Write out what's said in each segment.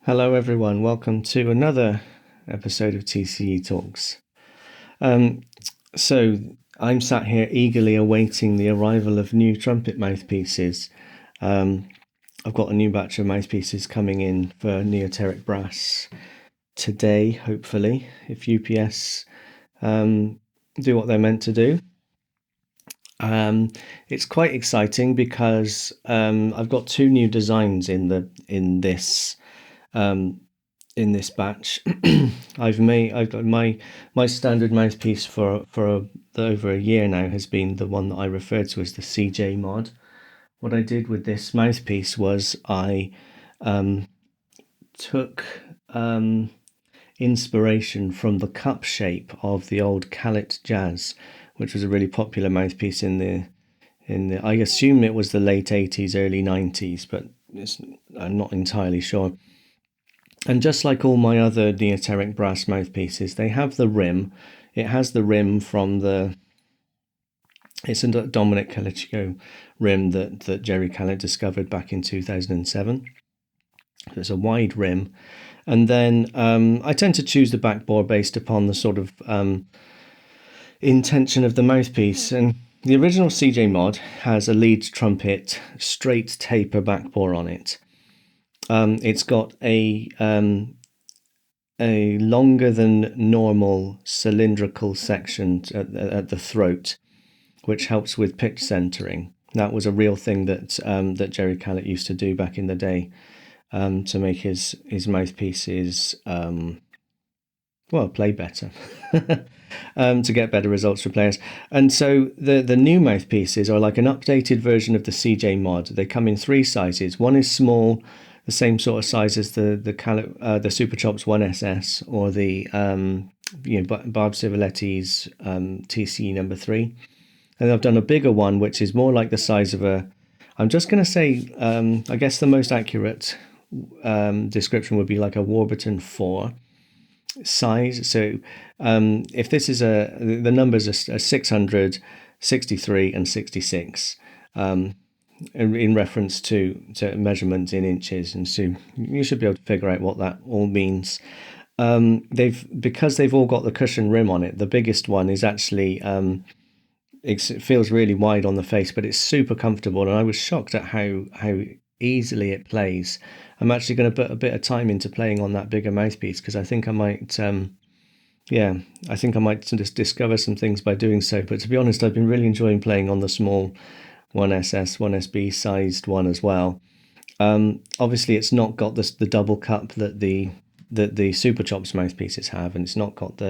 Hello, everyone. Welcome to another episode of TCE Talks. Um, so, I'm sat here eagerly awaiting the arrival of new trumpet mouthpieces. I've got a new batch of mouthpieces coming in for neoteric brass today, hopefully, if UPS do what they're meant to do. It's quite exciting because I've got two new designs in this batch. I've got my standard mouthpiece for over a year now has been the one that I referred to as the CJ mod. What I did with this mouthpiece was I took inspiration from the cup shape of the old Calit Jazz, which was a really popular mouthpiece in the I assume it was the late 80s, early 90s, but I'm not entirely sure. And just like all my other neoteric brass mouthpieces, they have the rim. It has the rim from it's a Dominic Calichico rim that Jerry Calit discovered back in 2007. So it's a wide rim. And then I tend to choose the backbore based upon the sort of intention of the mouthpiece. And the original CJ mod has a lead trumpet straight taper backbore on it. It's got a longer than normal cylindrical section at the throat, which helps with pitch centering. That was a real thing that Jerry Calit used to do back in the day to make his mouthpieces play better. To get better results for players. And so the new mouthpieces are like an updated version of the CJ mod. They come in three sizes. One is small, the same sort of size as the Super Chops 1SS or the Barb Civiletti's TCE number 3. And I've done a bigger one, which is more like the size of I'm just going to say, I guess the most accurate description would be like a Warburton 4 size. So if this is the numbers are 600, 63 and 66 in reference to measurements in inches, and so you should be able to figure out what that all means. Because they've all got the cushion rim on it, the biggest one is actually it feels really wide on the face, but it's super comfortable, and I was shocked at how easily it plays. I'm actually going to put a bit of time into playing on that bigger mouthpiece because I think I might just discover some things by doing so. But to be honest, I've been really enjoying playing on the small 1SS, 1SB sized one as well. Obviously, it's not got the double cup that the Super Chops mouthpieces have, and it's not got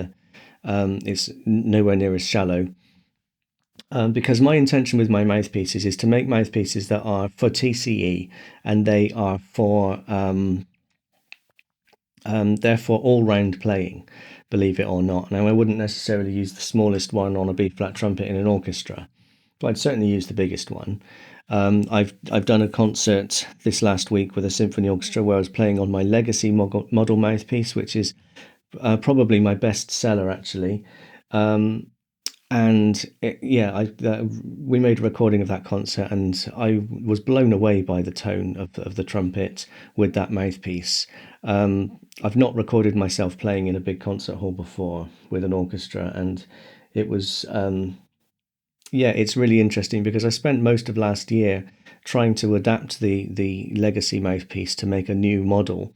it's nowhere near as shallow. Because my intention with my mouthpieces is to make mouthpieces that are for TCE, and they are for therefore all-round playing, believe it or not. Now, I wouldn't necessarily use the smallest one on a B-flat trumpet in an orchestra, but I'd certainly use the biggest one. I've done a concert this last week with a symphony orchestra where I was playing on my Legacy model mouthpiece, which is probably my best seller, actually. We made a recording of that concert, and I was blown away by the tone of the trumpet with that mouthpiece. I've not recorded myself playing in a big concert hall before with an orchestra, and it was it's really interesting because I spent most of last year trying to adapt the Legacy mouthpiece to make a new model,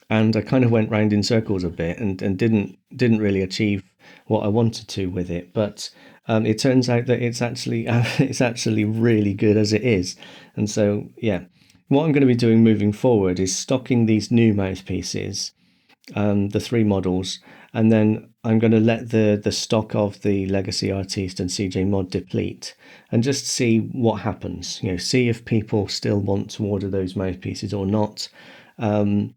and I kind of went round in circles a bit and didn't really achieve what I wanted to with it. But it turns out that it's actually really good as it is. And so what I'm going to be doing moving forward is stocking these new mouthpieces, the three models, and then I'm going to let the stock of the Legacy Artiste and CJ Mod deplete and just see what happens. See if people still want to order those mouthpieces or not. You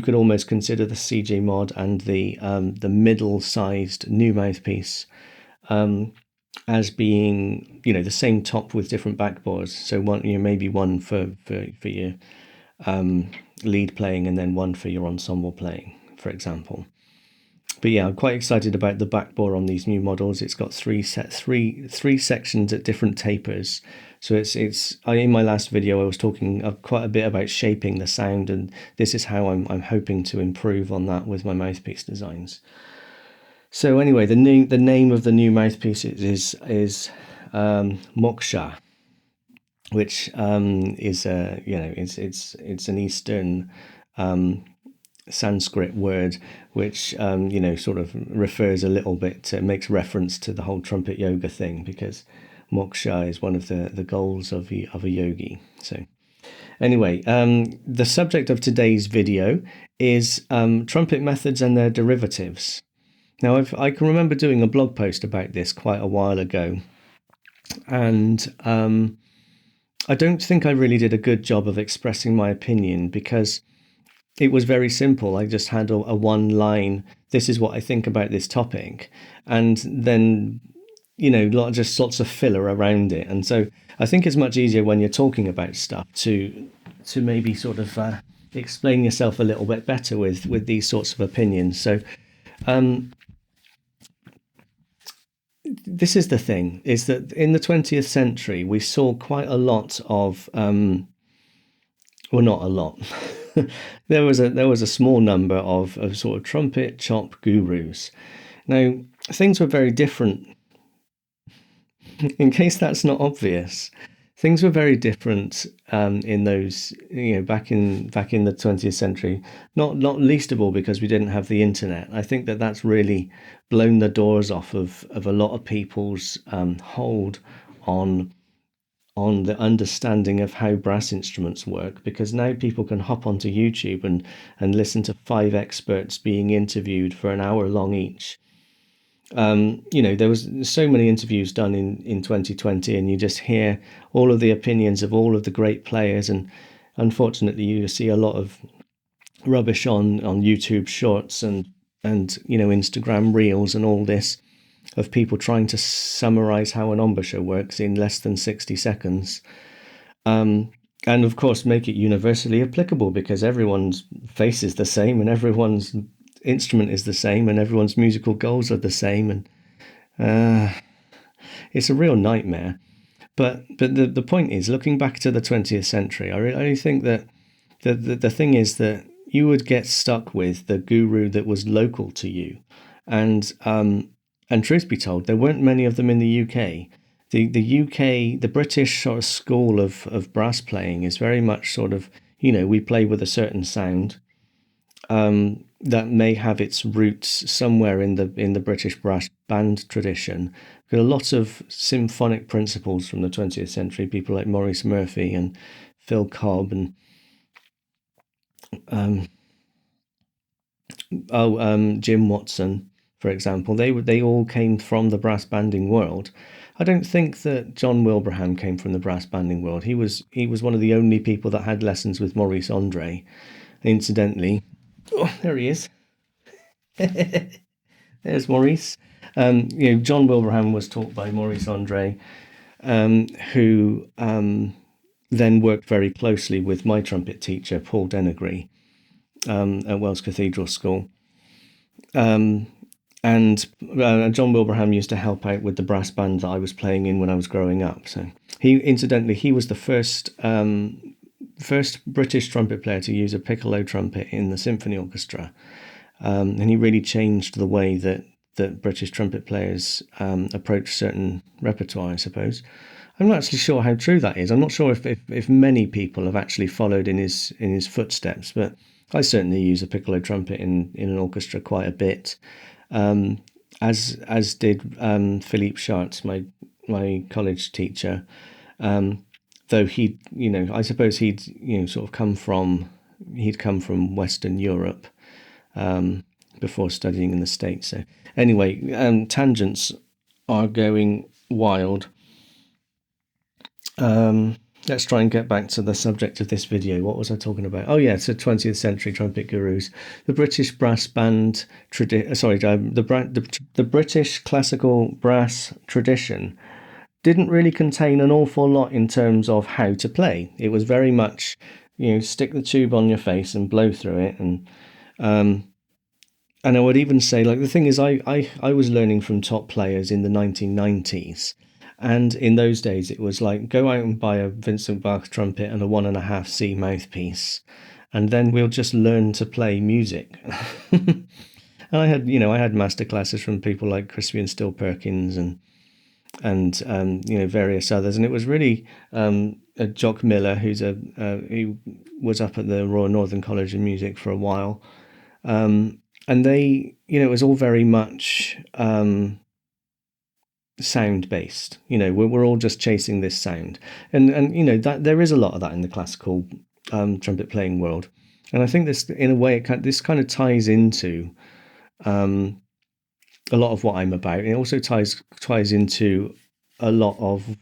could almost consider the CJ Mod and the middle-sized new mouthpiece as being the same top with different backbores. So maybe one for your lead playing, and then one for your ensemble playing, for example. But yeah, I'm quite excited about the back bore on these new models. It's got three sections at different tapers. So in my last video I was talking quite a bit about shaping the sound, and this is how I'm hoping to improve on that with my mouthpiece designs. So anyway, the name of the new mouthpiece is moksha, which is it's an Eastern Sanskrit word, which sort of refers a little bit to, makes reference to the whole trumpet yoga thing, because moksha is one of the goals of a yogi. So anyway, the subject of today's video is trumpet methods and their derivatives. Now, I can remember doing a blog post about this quite a while ago, and I don't think I really did a good job of expressing my opinion, because it was very simple. I just had a one line, this is what I think about this topic, and then just lots of filler around it. And so I think it's much easier when you're talking about stuff to maybe sort of explain yourself a little bit better with these sorts of opinions. So this is the thing, is that in the 20th century we saw quite a lot of well, not a lot. there was a small number of sort of trumpet chop gurus. Now, things were very different. In case that's not obvious, things were very different in those, back in the 20th century. Not least of all because we didn't have the internet. I think that's really blown the doors off of a lot of people's hold on the understanding of how brass instruments work, because now people can hop onto YouTube and listen to 5 experts being interviewed for an hour long each. There was so many interviews done in 2020, and you just hear all of the opinions of all of the great players, and unfortunately you see a lot of rubbish on YouTube shorts and Instagram reels and all this, of people trying to summarize how an embouchure works in less than 60 seconds. And of course make it universally applicable, because everyone's face is the same and everyone's instrument is the same and everyone's musical goals are the same, and it's a real nightmare. But the point is, looking back to the 20th century, I really think that the thing is that you would get stuck with the guru that was local to you, and truth be told, there weren't many of them in the UK. The UK, the British sort of school of brass playing is very much sort of, we play with a certain sound that may have its roots somewhere in the British brass band tradition. Got a lot of symphonic principles from the 20th century, people like Maurice Murphy and Phil Cobb and Jim Watson, for example. They all came from the brass banding world. I don't think that John Wilbraham came from the brass banding world. He was one of the only people that had lessons with Maurice Andre. Incidentally, there he is. There's Maurice. John Wilbraham was taught by Maurice Andre, who then worked very closely with my trumpet teacher, Paul Denegry, at Wells Cathedral School. And John Wilbraham used to help out with the brass band that I was playing in when I was growing up. So he was the first British trumpet player to use a piccolo trumpet in the symphony orchestra, and he really changed the way that British trumpet players approach certain repertoire, I suppose. I'm not actually sure how true that is. I'm not sure if many people have actually followed in his footsteps, but I certainly use a piccolo trumpet in an orchestra quite a bit, as did Philippe Schartz, my college teacher. Though I suppose he'd sort of come from Western Europe before studying in the States. So anyway, tangents are going wild. Let's try and get back to the subject of this video. What was I talking about? Oh yeah, so 20th century trumpet gurus. The British brass band the British classical brass tradition didn't really contain an awful lot in terms of how to play. It was very much, stick the tube on your face and blow through it, and And I would even say, like, the thing is, I was learning from top players in the 1990s. And in those days, it was like, go out and buy a Vincent Bach trumpet and a 1.5C mouthpiece. And then we'll just learn to play music. And I had master classes from people like Crispian Still Perkins and various others. And it was really Jock Miller, who was up at the Royal Northern College of Music for a while. And it was all very much sound based. We're all just chasing this sound, and that there is a lot of that in the classical trumpet playing world. And I think this, in a way, this kind of ties into a lot of what I'm about. It also ties into a lot of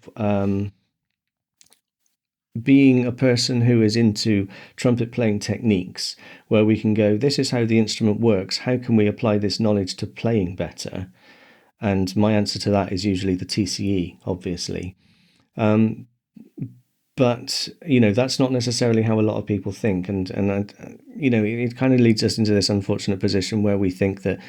being a person who is into trumpet playing techniques, where we can go, this is how the instrument works. How can we apply this knowledge to playing better? And my answer to that is usually the TCE, obviously. But that's not necessarily how a lot of people think, and it kind of leads us into this unfortunate position where we think that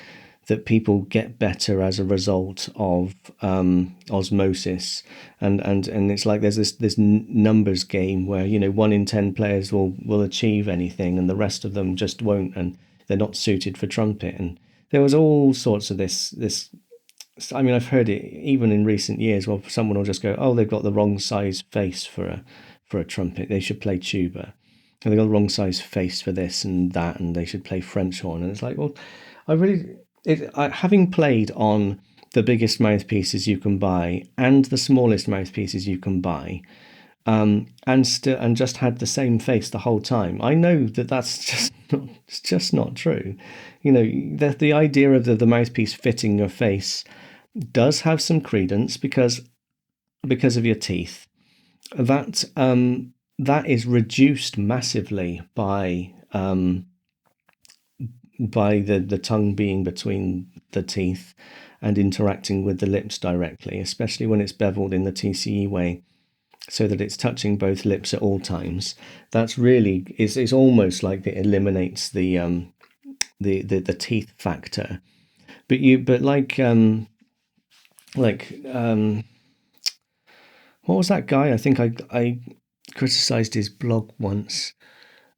people get better as a result of osmosis, and it's like there's this numbers game where 1 in 10 players will achieve anything and the rest of them just won't, and they're not suited for trumpet. And there was all sorts of this. I mean, I've heard it even in recent years where someone will just go, "Oh, they've got the wrong size face for a trumpet. They should play tuba. And they've got the wrong size face for this and that, and they should play French horn." And it's like, well, having played on the biggest mouthpieces you can buy and the smallest mouthpieces you can buy, and just had the same face the whole time, I know that's just not true. The idea of the mouthpiece fitting your face does have some credence because of your teeth. That is reduced massively by the tongue being between the teeth and interacting with the lips directly, especially when it's beveled in the TCE way, so that it's touching both lips at all times. That's really it's almost like it eliminates the teeth factor. But what was that guy? I think I criticized his blog once.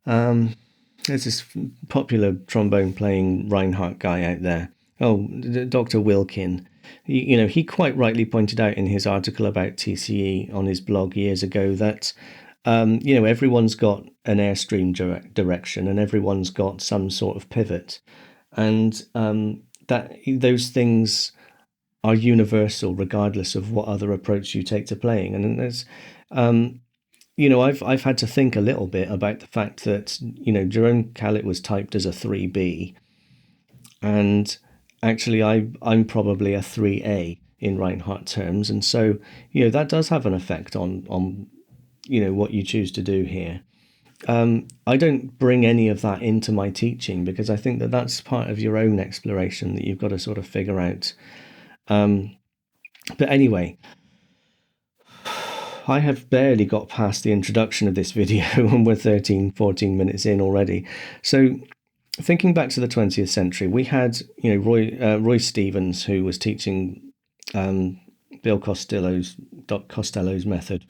There's this popular trombone playing Reinhardt guy out there. Oh, Dr. Wilkin. He quite rightly pointed out in his article about TCE on his blog years ago that everyone's got an airstream direction and everyone's got some sort of pivot, and that those things are universal regardless of what other approach you take to playing. And there's I've had to think a little bit about the fact that Jerome Kallett was typed as a 3B, and actually I'm probably a 3A in Reinhardt terms, and so that does have an effect on what you choose to do here. I don't bring any of that into my teaching because I think that that's part of your own exploration that you've got to sort of figure out. But anyway, I have barely got past the introduction of this video and we're 14 minutes in already. So thinking back to the 20th century, we had Roy Stevens, who was teaching Bill Costello's method.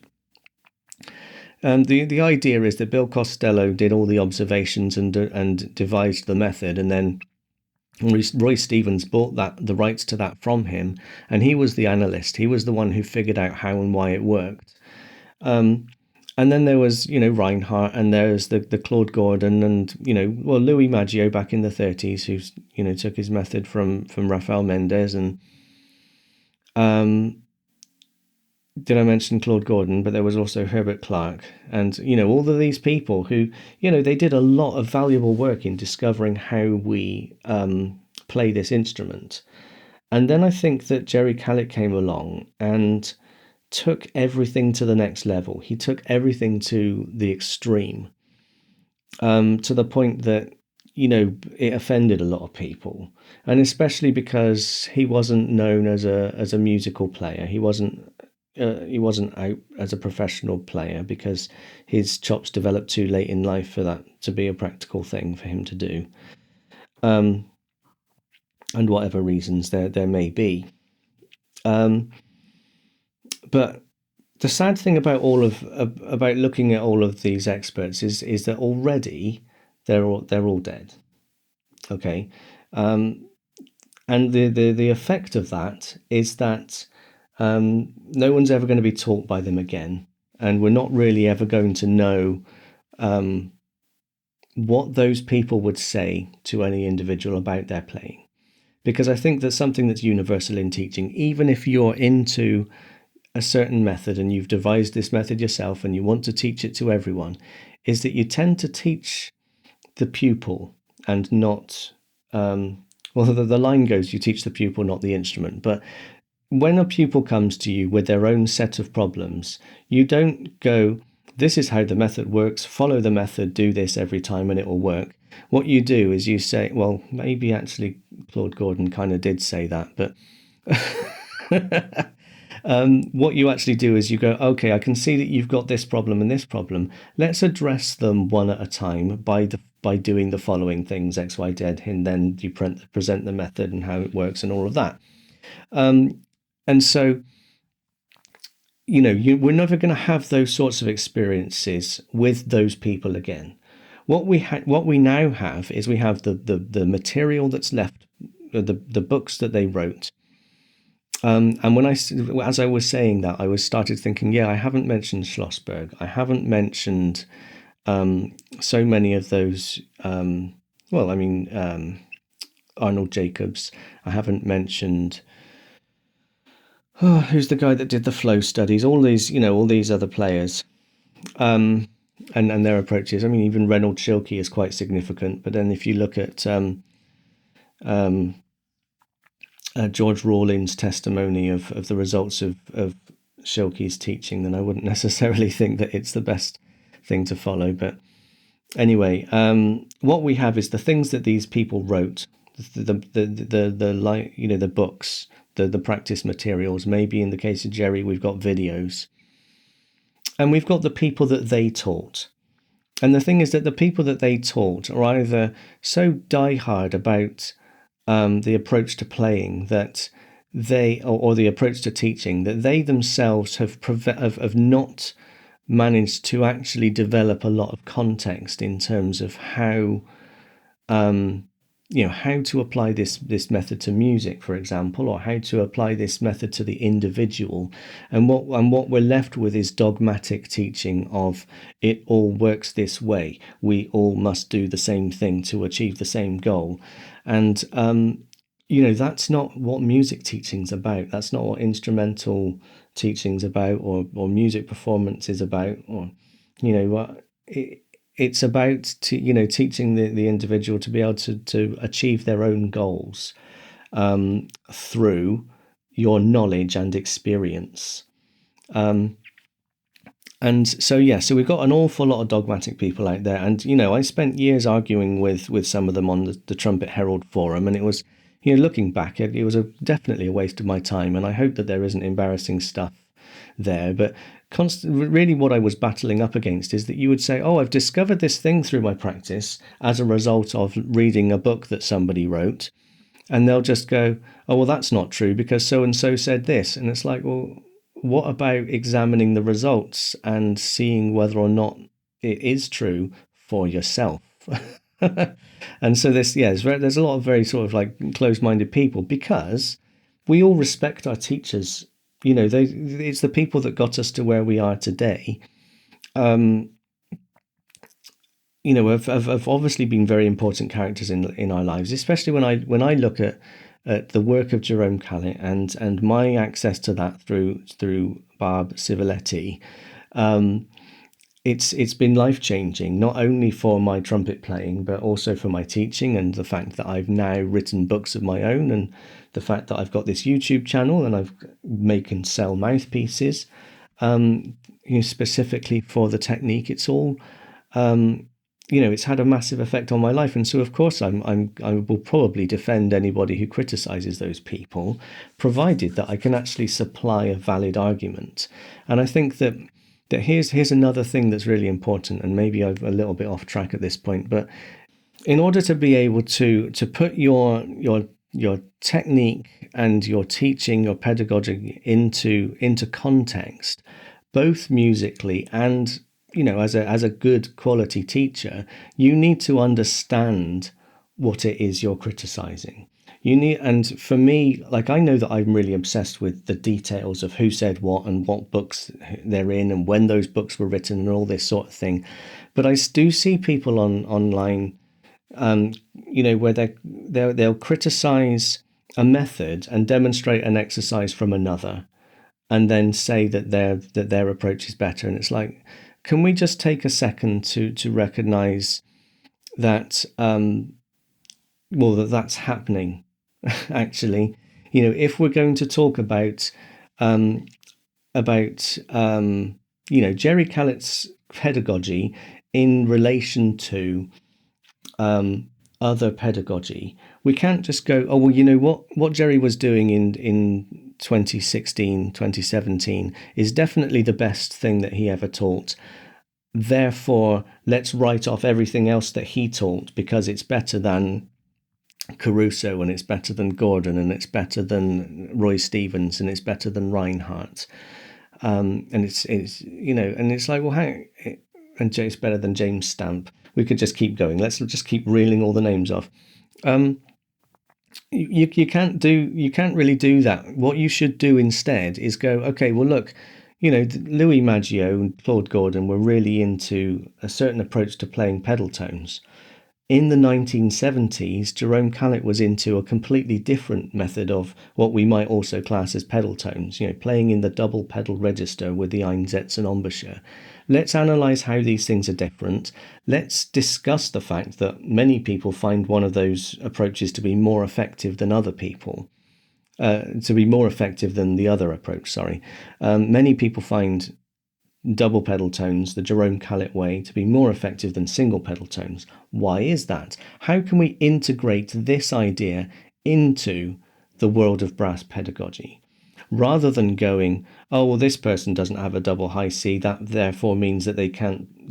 The idea is that Bill Costello did all the observations and devised the method, and then Roy Stevens bought the rights to that from him, and he was the analyst. He was the one who figured out how and why it worked. And then there was Reinhardt, and there's the Claude Gordon, and Louis Maggio back in the 30s, who took his method from Rafael Mendez, and did I mention Claude Gordon? But there was also Herbert Clark, and all of these people who they did a lot of valuable work in discovering how we play this instrument. And then I think that Jerry Kallett came along and took everything to the next level. He took everything to the extreme, to the point that it offended a lot of people, and especially because he wasn't known as a musical player. He wasn't out as a professional player because his chops developed too late in life for that to be a practical thing for him to do. and whatever reasons there may be. But the sad thing about about looking at all of these experts is that already they're all dead. Okay, and the effect of that is that no one's ever going to be taught by them again, and we're not really ever going to know what those people would say to any individual about their playing. Because I think that's something that's universal in teaching, even if you're into a certain method and you've devised this method yourself and you want to teach it to everyone, is that you tend to teach the pupil and not, well, the line goes, you teach the pupil, not the instrument. But when a pupil comes to you with their own set of problems, you don't go, this is how the method works, follow the method, do this every time and it will work. What you do is you say, well, maybe actually Claude Gordon kind of did say that, but what you actually do is you go, okay, I can see that you've got this problem and this problem. Let's address them one at a time by doing the following things, X, Y, Z, and then you present the method and how it works and all of that. And so, we're never going to have those sorts of experiences with those people again. What we now have is we have the material that's left, the books that they wrote. And as I was saying that, I started thinking, yeah, I haven't mentioned Schlossberg. I haven't mentioned so many of those. Arnold Jacobs. I haven't mentioned. Oh, who's the guy that did the flow studies? All these other players, and their approaches. I mean, even Reynold Schilke is quite significant. But then if you look at George Rawlings' testimony of the results of Schilke's teaching, then I wouldn't necessarily think that it's the best thing to follow. But anyway, what we have is the things that these people wrote, the books, the practice materials. Maybe in the case of Jerry, we've got videos, and we've got the people that they taught. And the thing is that the people that they taught are either so diehard about the approach to playing that or the approach to teaching, that they themselves have not managed to actually develop a lot of context in terms of how how to apply this method to music, for example, or how to apply this method to the individual. And what we're left with is dogmatic teaching of it all works this way. We all must do the same thing to achieve the same goal. And that's not what music teaching's about. That's not what instrumental teaching's about, or music performance is about, or it's about teaching the individual to be able to achieve their own goals through your knowledge and experience. And so we've got an awful lot of dogmatic people out there, and I spent years arguing with some of them on the Trumpet Herald forum, and it was, looking back, it was definitely a waste of my time, and I hope that there isn't embarrassing stuff there. But really what I was battling up against is that you would say, oh, I've discovered this thing through my practice as a result of reading a book that somebody wrote, and they'll just go, oh, well, that's not true because so and so said this. And it's like, well, what about examining the results and seeing whether or not it is true for yourself? And so there's a lot of very sort of like closed-minded people, because we all respect our teachers. It's the people that got us to where we are today. Have obviously been very important characters in our lives, especially when I look at the work of Jerome Callet and my access to that through Barb Civiletti. It's been life-changing, not only for my trumpet playing, but also for my teaching, and the fact that I've now written books of my own, and the fact that I've got this YouTube channel and I've make and sell mouthpieces, specifically for the technique. It's all, it's had a massive effect on my life. And so, of course, I will probably defend anybody who criticizes those people, provided that I can actually supply a valid argument. And I think that here's another thing that's really important, and maybe I'm a little bit off track at this point, but in order to be able to put your your technique and your teaching, your pedagogy into context, both musically and, as a good quality teacher, you need to understand what it is you're criticizing. And for me, like, I know that I'm really obsessed with the details of who said what and what books they're in and when those books were written and all this sort of thing. But I do see people online, where they'll criticize a method and demonstrate an exercise from another, and then say that their approach is better. And it's like, can we just take a second to recognize that, that's happening? Actually, if we're going to talk about Jerry Callett's pedagogy in relation to other pedagogy, we can't just go, oh, well, what Jerry was doing in 2016, 2017 is definitely the best thing that he ever taught. Therefore, let's write off everything else that he taught because it's better than Caruso, and it's better than Gordon, and it's better than Roy Stevens, and it's better than Reinhardt. And it's and it's like, well, and it's better than James Stamp. We could just keep going. Let's just keep reeling all the names off. You can't really do that. What you should do instead is go, okay, well, look, Louis Maggio and Claude Gordon were really into a certain approach to playing pedal tones. In the 1970s, Jerome Callett was into a completely different method of what we might also class as pedal tones, playing in the double pedal register with the Einsätze and embouchure. Let's analyse how these things are different. Let's discuss the fact that many people find one of those approaches to be more effective than other people. To be more effective than the other approach, sorry. Many people find double pedal tones, the Jerome Callett way, to be more effective than single pedal tones. Why is that? How can we integrate this idea into the world of brass pedagogy? Rather than going, oh, well, this person doesn't have a double high C, that therefore means that they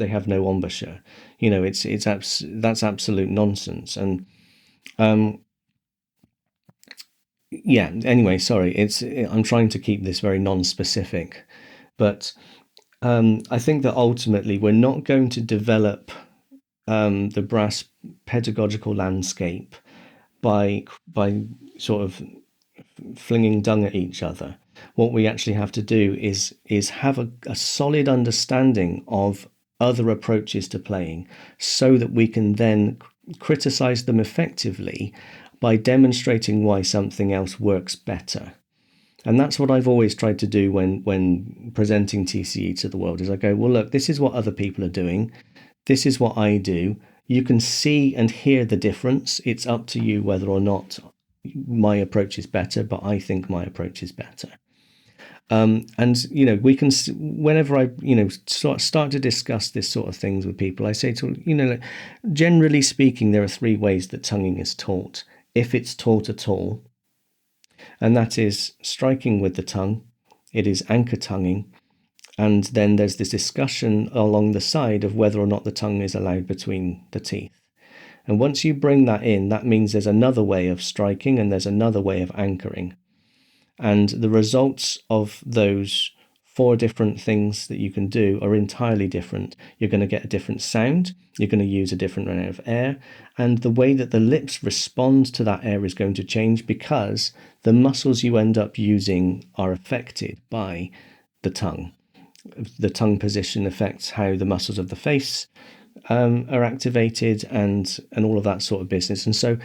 have no embouchure. That's absolute nonsense. And anyway, sorry, I'm trying to keep this very non-specific, but I think that ultimately we're not going to develop the brass pedagogical landscape by sort of flinging dung at each other. What we actually have to do is have a solid understanding of other approaches to playing, so that we can then criticize them effectively by demonstrating why something else works better. And that's what I've always tried to do when presenting TCE to the world, is I go, well, look, this is what other people are doing. This is what I do. You can see and hear the difference. It's up to you whether or not my approach is better, but I think my approach is better. And, we can, whenever I, start to discuss this sort of things with people, I say to, generally speaking, there are three ways that tonguing is taught, if it's taught at all. And that is striking with the tongue, it is anchor tonguing, and then there's this discussion along the side of whether or not the tongue is allowed between the teeth. And once you bring that in, that means there's another way of striking and there's another way of anchoring. And the results of those four different things that you can do are entirely different. You're going to get a different sound, you're going to use a different amount of air, and the way that the lips respond to that air is going to change, because the muscles you end up using are affected by the tongue. The tongue position affects how the muscles of the face are activated and all of that sort of business. And so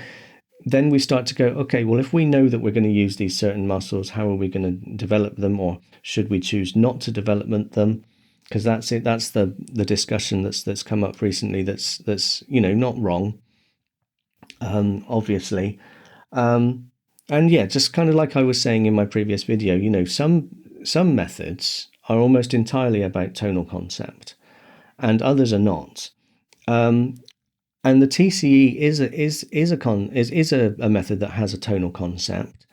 then we start to go, okay, well, if we know that we're going to use these certain muscles, how are we going to develop them, or should we choose not to develop them? Because that's it. That's the discussion that's come up recently. That's not wrong, obviously, and yeah, just kind of like I was saying in my previous video, some methods are almost entirely about tonal concept, and others are not. And the TCE is a method that has a tonal concept,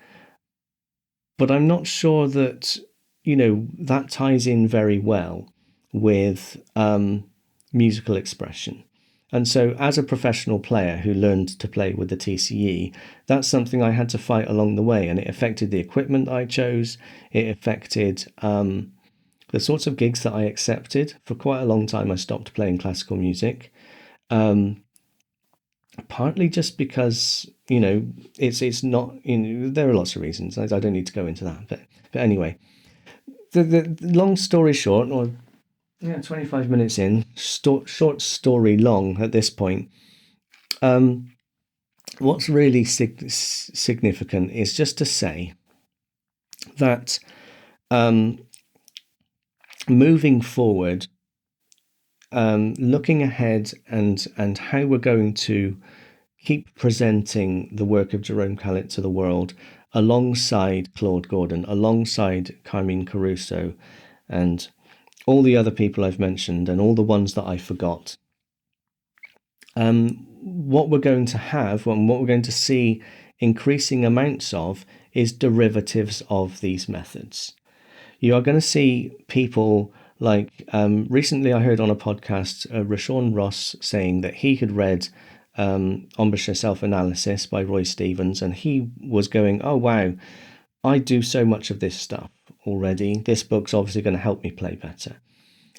but I'm not sure that that ties in very well with musical expression. And so, as a professional player who learned to play with the TCE, that's something I had to fight along the way, and it affected the equipment I chose. It affected the sorts of gigs that I accepted. For quite a long time, I stopped playing classical music, partly just because it's not. There are lots of reasons. I don't need to go into that, but anyway, the long story short, or 25 minutes in, short story long at this point. What's really significant is just to say that moving forward, looking ahead and how we're going to keep presenting the work of Jerome Khalett to the world alongside Claude Gordon, alongside Carmine Caruso, and all the other people I've mentioned, and all the ones that I forgot. What we're going to have, and what we're going to see increasing amounts of, is derivatives of these methods. You are going to see people like, recently I heard on a podcast, Rashawn Ross saying that he had read Embouchure Self-Analysis by Roy Stevens, and he was going, oh wow, I do so much of this stuff already. This book's obviously going to help me play better.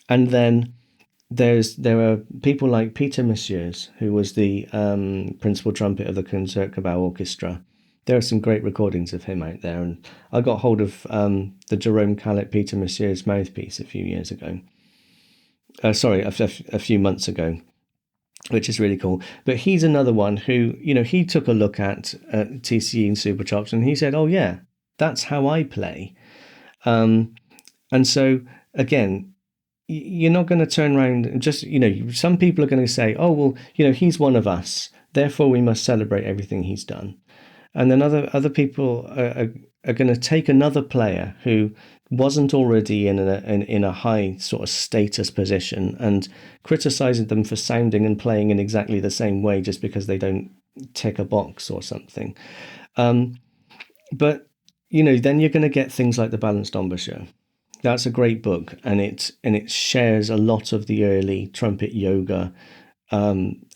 And then there are people like Peter Messieurs, who was the principal trumpet of the Concertgebouw Orchestra. There are some great recordings of him out there, and I got hold of the Jerome Khalett Peter Messieurs mouthpiece a few years ago. A few months ago, which is really cool. But he's another one who, he took a look at TCE and Super Chops, and he said, oh yeah, that's how I play. And so, again, you're not going to turn around and just, some people are going to say, oh, well, he's one of us, therefore we must celebrate everything he's done. And then other people are going to take another player who wasn't already in a high sort of status position and criticizing them for sounding and playing in exactly the same way just because they don't tick a box or something. But then you're going to get things like the Balanced Embouchure. That's a great book, and it shares a lot of the early trumpet yoga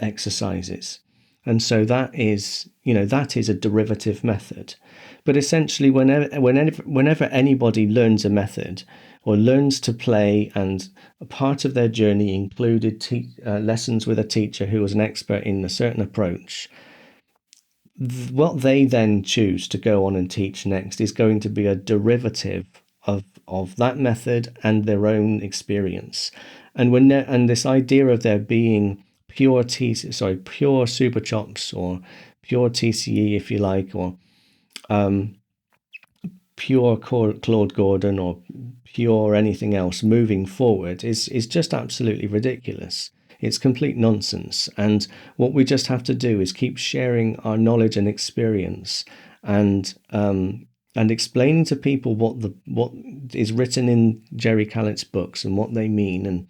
exercises. And so that is a derivative method. But essentially, whenever anybody learns a method or learns to play, and a part of their journey included lessons with a teacher who was an expert in a certain approach, what they then choose to go on and teach next is going to be a derivative of that method and their own experience. And and this idea of there being pure Super Chops or pure TCE, if you like, or pure Claude Gordon or pure anything else moving forward is just absolutely ridiculous. It's complete nonsense. And what we just have to do is keep sharing our knowledge and experience, and explaining to people what is written in Jerry Kallett's books and what they mean, and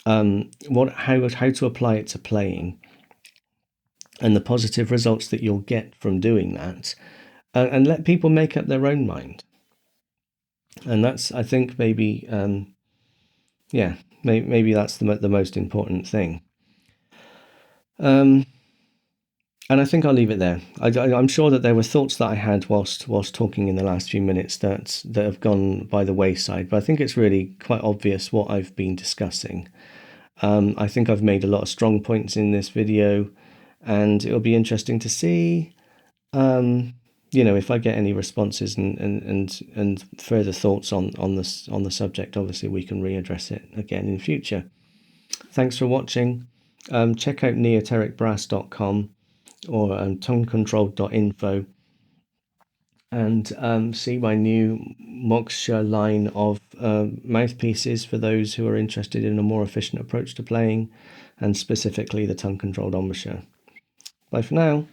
how to apply it to playing, and the positive results that you'll get from doing that, and let people make up their own mind. And that's, I think, maybe maybe that's the most important thing. And I think I'll leave it there. I'm sure that there were thoughts that I had whilst talking in the last few minutes that have gone by the wayside, but I think it's really quite obvious what I've been discussing. I think I've made a lot of strong points in this video, and it'll be interesting to see, if I get any responses and further thoughts on the subject. Obviously, we can readdress it again in future. Thanks for watching. Check out neotericbrass.com or tonecontrol.info, and see my new Moksha line of mouthpieces for those who are interested in a more efficient approach to playing, and specifically the tongue-controlled embouchure. Bye for now.